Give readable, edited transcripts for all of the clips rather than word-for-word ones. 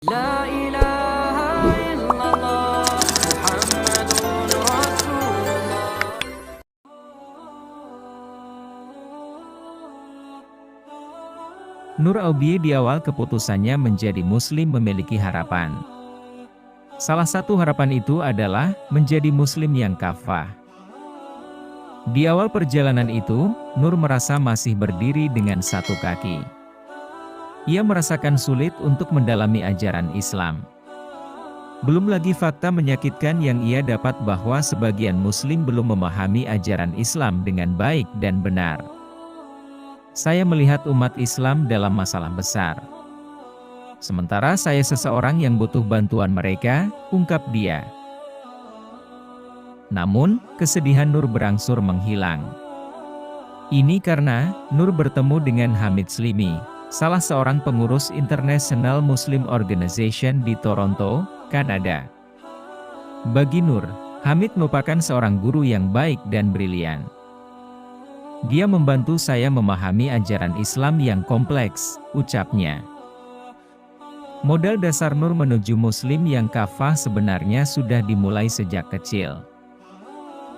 La ilaha illallah Muhammadun Rasulullah. Nur Aubie di awal keputusannya menjadi muslim memiliki harapan. Salah satu harapan itu adalah menjadi muslim yang kafah. Di awal perjalanan itu, Nur merasa masih berdiri dengan satu kaki. Ia merasakan sulit untuk mendalami ajaran Islam. Belum lagi fakta menyakitkan yang ia dapat bahwa sebagian muslim belum memahami ajaran Islam dengan baik dan benar. Saya melihat umat Islam dalam masalah besar. Sementara saya seseorang yang butuh bantuan mereka, ungkap dia. Namun, kesedihan Nur berangsur menghilang. Ini karena Nur bertemu dengan Hamid Slimi, salah seorang pengurus International Muslim Organization di Toronto, Kanada. Bagi Nur, Hamid merupakan seorang guru yang baik dan brilian. Dia membantu saya memahami ajaran Islam yang kompleks, ucapnya. Modal dasar Nur menuju muslim yang kafah sebenarnya sudah dimulai sejak kecil.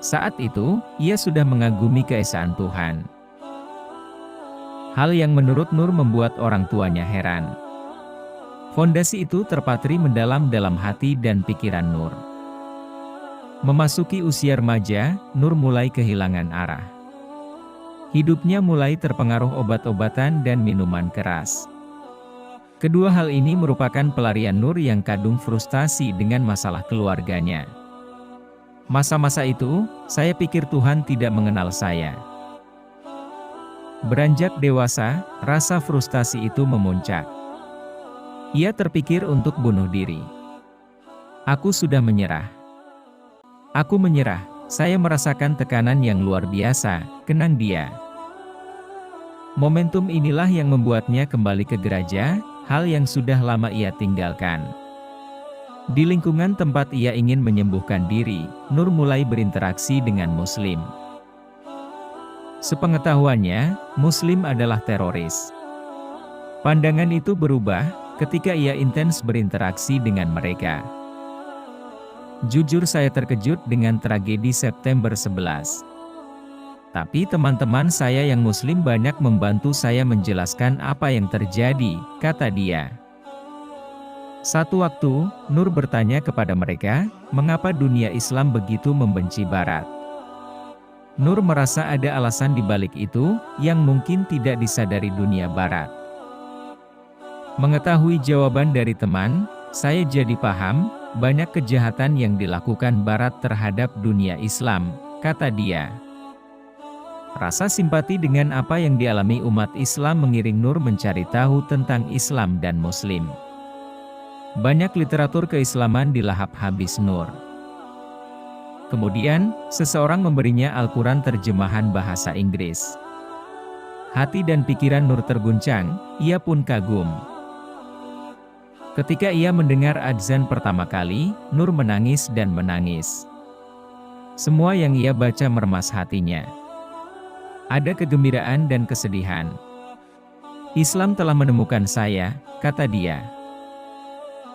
Saat itu, ia sudah mengagumi keesaan Tuhan. Hal yang menurut Nur membuat orang tuanya heran. Fondasi itu terpatri mendalam dalam hati dan pikiran Nur. Memasuki usia remaja, Nur mulai kehilangan arah. Hidupnya mulai terpengaruh obat-obatan dan minuman keras. Kedua hal ini merupakan pelarian Nur yang kadung frustasi dengan masalah keluarganya. Masa-masa itu, saya pikir Tuhan tidak mengenal saya. Beranjak dewasa, rasa frustasi itu memuncak. Ia terpikir untuk bunuh diri. Aku sudah menyerah. Aku menyerah, saya merasakan tekanan yang luar biasa, kenang dia. Momentum inilah yang membuatnya kembali ke gereja, hal yang sudah lama ia tinggalkan. Di lingkungan tempat ia ingin menyembuhkan diri, Nur mulai berinteraksi dengan Muslim. Sepengetahuannya, Muslim adalah teroris. Pandangan itu berubah ketika ia intens berinteraksi dengan mereka. Jujur saya terkejut dengan tragedi September 11. Tapi teman-teman saya yang Muslim banyak membantu saya menjelaskan apa yang terjadi, kata dia. Satu waktu, Nur bertanya kepada mereka, mengapa dunia Islam begitu membenci Barat? Nur merasa ada alasan di balik itu, yang mungkin tidak disadari dunia Barat. Mengetahui jawaban dari teman, saya jadi paham, banyak kejahatan yang dilakukan Barat terhadap dunia Islam, kata dia. Rasa simpati dengan apa yang dialami umat Islam mengiring Nur mencari tahu tentang Islam dan Muslim. Banyak literatur keislaman dilahap habis Nur. Kemudian, seseorang memberinya Al-Quran terjemahan bahasa Inggris. Hati dan pikiran Nur terguncang, ia pun kagum. Ketika ia mendengar adzan pertama kali, Nur menangis dan menangis. Semua yang ia baca meremas hatinya. Ada kegembiraan dan kesedihan. Islam telah menemukan saya, kata dia.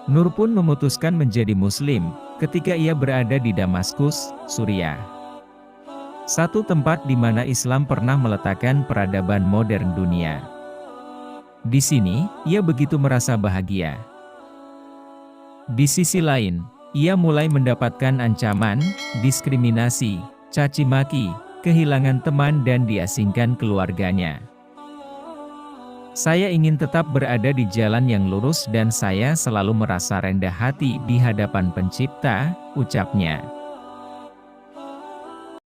Nur pun memutuskan menjadi Muslim ketika ia berada di Damaskus, Suriah. Satu tempat di mana Islam pernah meletakkan peradaban modern dunia. Di sini, ia begitu merasa bahagia. Di sisi lain, ia mulai mendapatkan ancaman, diskriminasi, caci maki, kehilangan teman dan diasingkan keluarganya. Saya ingin tetap berada di jalan yang lurus dan saya selalu merasa rendah hati di hadapan Pencipta, ucapnya.